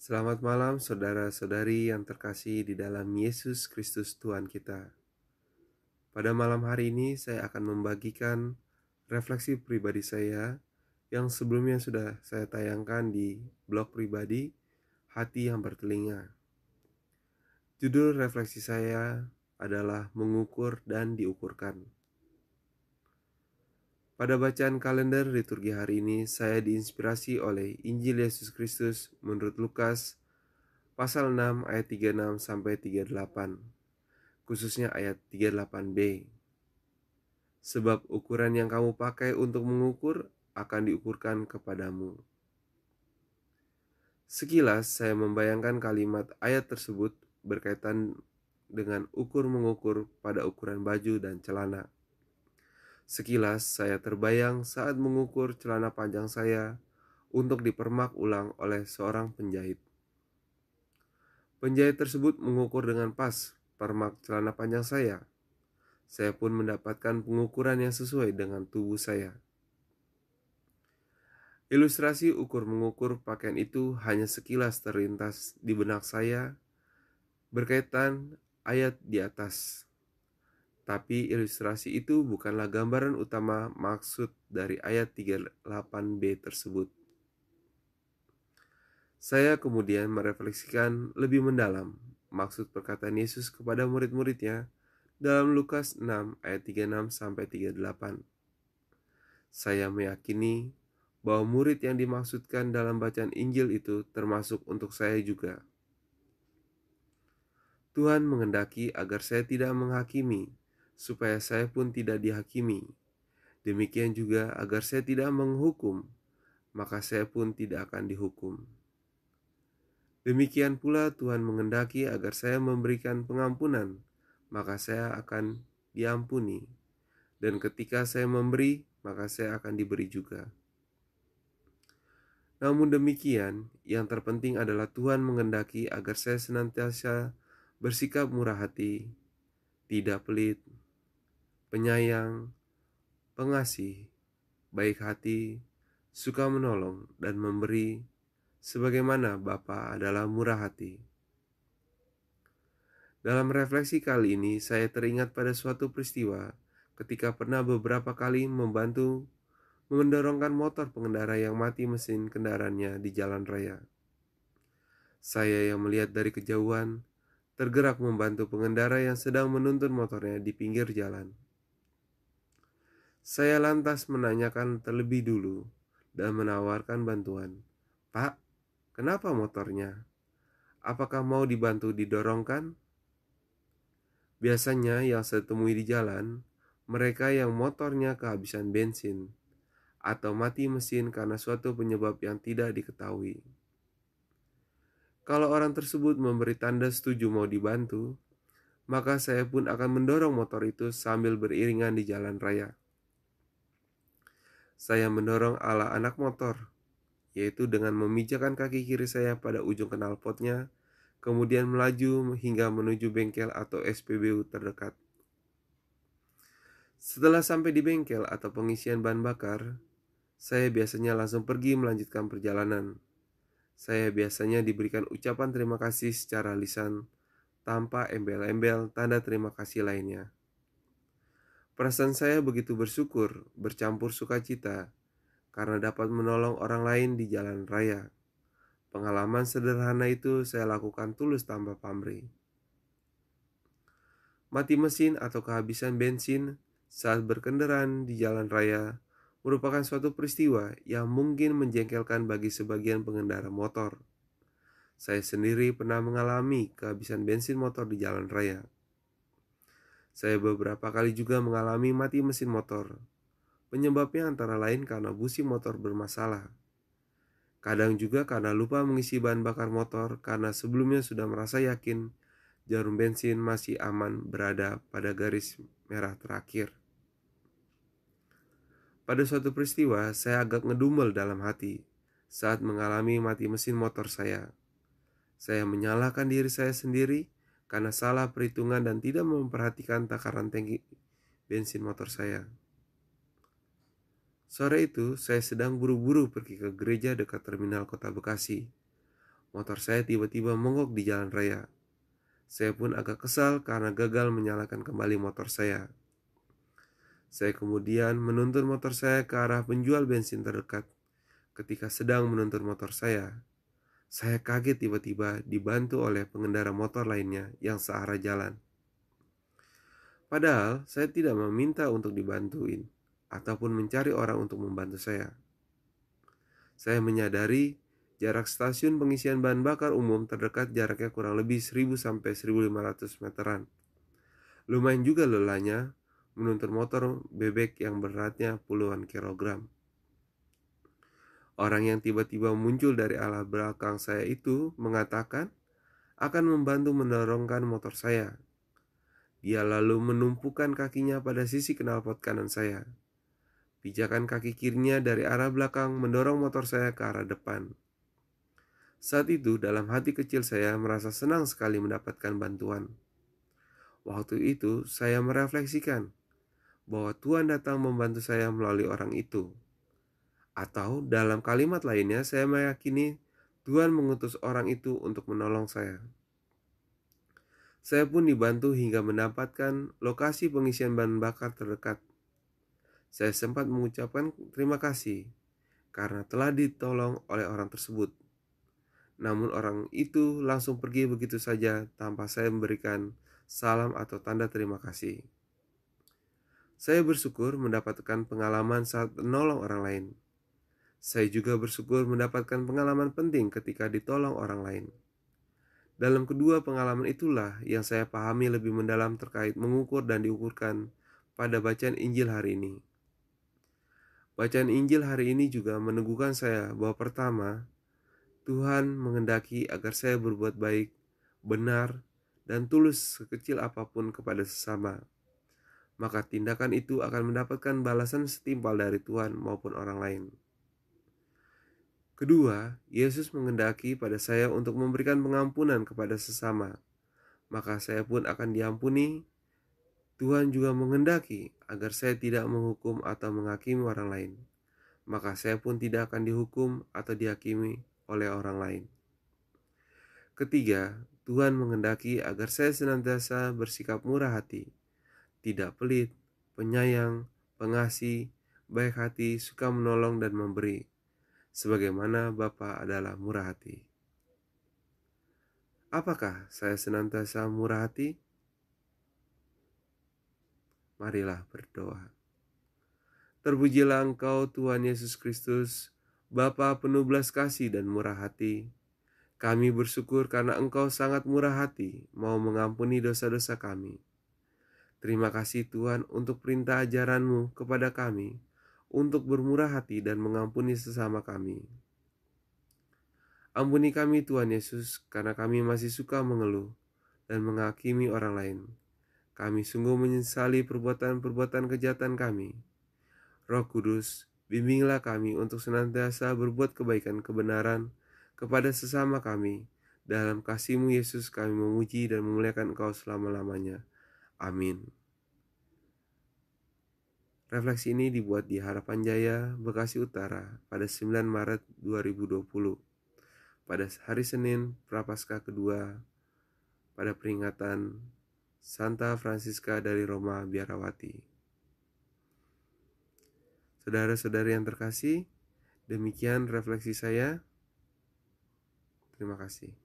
Selamat malam saudara-saudari yang terkasih di dalam Yesus Kristus Tuhan kita. Pada malam hari ini saya akan membagikan refleksi pribadi saya yang sebelumnya sudah saya tayangkan di blog pribadi Hati yang Bertelinga. Judul refleksi saya adalah Mengukur dan Diukurkan. Pada bacaan kalender liturgi hari ini saya diinspirasi oleh Injil Yesus Kristus menurut Lukas pasal 6 ayat 36 sampai 38. Khususnya ayat 38b. Sebab ukuran yang kamu pakai untuk mengukur akan diukurkan kepadamu. Sekilas saya membayangkan kalimat ayat tersebut berkaitan dengan ukur-mengukur pada ukuran baju dan celana. Sekilas saya terbayang saat mengukur celana panjang saya untuk dipermak ulang oleh seorang penjahit. Penjahit tersebut mengukur dengan pas permak celana panjang saya. Saya pun mendapatkan pengukuran yang sesuai dengan tubuh saya. Ilustrasi ukur-mengukur pakaian itu hanya sekilas terlintas di benak saya berkaitan ayat di atas. Tapi ilustrasi itu bukanlah gambaran utama maksud dari ayat 38b tersebut. Saya kemudian merefleksikan lebih mendalam maksud perkataan Yesus kepada murid-muridnya dalam Lukas 6 ayat 36 sampai 38. Saya meyakini bahwa murid yang dimaksudkan dalam bacaan Injil itu termasuk untuk saya juga. Tuhan menghendaki agar saya tidak menghakimi, supaya saya pun tidak dihakimi. Demikian juga agar saya tidak menghukum, maka saya pun tidak akan dihukum. Demikian pula Tuhan menghendaki agar saya memberikan pengampunan, maka saya akan diampuni. Dan ketika saya memberi, maka saya akan diberi juga. Namun demikian, yang terpenting adalah Tuhan menghendaki agar saya senantiasa bersikap murah hati, tidak pelit, penyayang, pengasih, baik hati, suka menolong dan memberi, sebagaimana Bapa adalah murah hati. Dalam refleksi kali ini, saya teringat pada suatu peristiwa ketika pernah beberapa kali membantu mendorongkan motor pengendara yang mati mesin kendaraannya di jalan raya. Saya yang melihat dari kejauhan, tergerak membantu pengendara yang sedang menuntun motornya di pinggir jalan. Saya lantas menanyakan terlebih dulu dan menawarkan bantuan. Pak, kenapa motornya? Apakah mau dibantu didorongkan? Biasanya yang saya temui di jalan, mereka yang motornya kehabisan bensin atau mati mesin karena suatu penyebab yang tidak diketahui. Kalau orang tersebut memberi tanda setuju mau dibantu, maka saya pun akan mendorong motor itu sambil beriringan di jalan raya. Saya mendorong ala anak motor, yaitu dengan memijakan kaki kiri saya pada ujung knalpotnya, kemudian melaju hingga menuju bengkel atau SPBU terdekat. Setelah sampai di bengkel atau pengisian bahan bakar, saya biasanya langsung pergi melanjutkan perjalanan. Saya biasanya diberikan ucapan terima kasih secara lisan tanpa embel-embel tanda terima kasih lainnya. Perasaan saya begitu bersyukur, bercampur sukacita, karena dapat menolong orang lain di jalan raya. Pengalaman sederhana itu saya lakukan tulus tanpa pamrih. Mati mesin atau kehabisan bensin saat berkendaraan di jalan raya merupakan suatu peristiwa yang mungkin menjengkelkan bagi sebagian pengendara motor. Saya sendiri pernah mengalami kehabisan bensin motor di jalan raya. Saya beberapa kali juga mengalami mati mesin motor. Penyebabnya antara lain karena busi motor bermasalah. Kadang juga karena lupa mengisi bahan bakar motor karena sebelumnya sudah merasa yakin jarum bensin masih aman berada pada garis merah terakhir. Pada suatu peristiwa, saya agak ngedumel dalam hati saat mengalami mati mesin motor saya. Saya menyalahkan diri saya sendiri karena salah perhitungan dan tidak memperhatikan takaran tangki bensin motor saya. Sore itu, saya sedang buru-buru pergi ke gereja dekat terminal kota Bekasi. Motor saya tiba-tiba mogok di jalan raya. Saya pun agak kesal karena gagal menyalakan kembali motor saya. Saya kemudian menuntun motor saya ke arah penjual bensin terdekat. Ketika sedang menuntun motor saya kaget tiba-tiba dibantu oleh pengendara motor lainnya yang searah jalan. Padahal saya tidak meminta untuk dibantuin ataupun mencari orang untuk membantu saya. Saya menyadari jarak stasiun pengisian bahan bakar umum terdekat jaraknya kurang lebih 1000 sampai 1500 meteran. Lumayan juga lelahnya menuntun motor bebek yang beratnya puluhan kilogram. Orang yang tiba-tiba muncul dari arah belakang saya itu mengatakan akan membantu mendorongkan motor saya. Dia lalu menumpukan kakinya pada sisi knalpot kanan saya. Pijakan kaki kirinya dari arah belakang mendorong motor saya ke arah depan. Saat itu dalam hati kecil saya merasa senang sekali mendapatkan bantuan. Waktu itu saya merefleksikan bahwa Tuhan datang membantu saya melalui orang itu. Atau dalam kalimat lainnya saya meyakini Tuhan mengutus orang itu untuk menolong saya. Saya pun dibantu hingga mendapatkan lokasi pengisian bahan bakar terdekat. Saya sempat mengucapkan terima kasih karena telah ditolong oleh orang tersebut. Namun orang itu langsung pergi begitu saja tanpa saya memberikan salam atau tanda terima kasih. Saya bersyukur mendapatkan pengalaman saat menolong orang lain. Saya juga bersyukur mendapatkan pengalaman penting ketika ditolong orang lain. Dalam kedua pengalaman itulah yang saya pahami lebih mendalam terkait mengukur dan diukurkan pada bacaan Injil hari ini. Bacaan Injil hari ini juga meneguhkan saya bahwa pertama, Tuhan menghendaki agar saya berbuat baik, benar, dan tulus sekecil apapun kepada sesama. Maka tindakan itu akan mendapatkan balasan setimpal dari Tuhan maupun orang lain. Kedua, Yesus menghendaki pada saya untuk memberikan pengampunan kepada sesama. Maka saya pun akan diampuni. Tuhan juga menghendaki agar saya tidak menghukum atau menghakimi orang lain. Maka saya pun tidak akan dihukum atau dihakimi oleh orang lain. Ketiga, Tuhan menghendaki agar saya senantiasa bersikap murah hati, tidak pelit, penyayang, pengasih, baik hati, suka menolong dan memberi, sebagaimana Bapa adalah murah hati. Apakah saya senantiasa murah hati? Marilah berdoa. Terpujilah Engkau Tuhan Yesus Kristus, Bapa penuh belas kasih dan murah hati. Kami bersyukur karena Engkau sangat murah hati, mau mengampuni dosa-dosa kami. Terima kasih Tuhan untuk perintah ajaran-Mu kepada kami, untuk bermurah hati dan mengampuni sesama kami. Ampuni kami Tuhan Yesus, karena kami masih suka mengeluh dan menghakimi orang lain. Kami sungguh menyesali perbuatan-perbuatan kejahatan kami. Roh Kudus, bimbinglah kami untuk senantiasa berbuat kebaikan kebenaran kepada sesama kami. Dalam kasih-Mu Yesus kami memuji dan memuliakan Engkau selama-lamanya. Amin. Refleksi ini dibuat di Harapan Jaya, Bekasi Utara pada 9 Maret 2020. Pada hari Senin Prapaskah kedua pada peringatan Santa Francisca dari Roma Biarawati. Saudara-saudari yang terkasih, demikian refleksi saya. Terima kasih.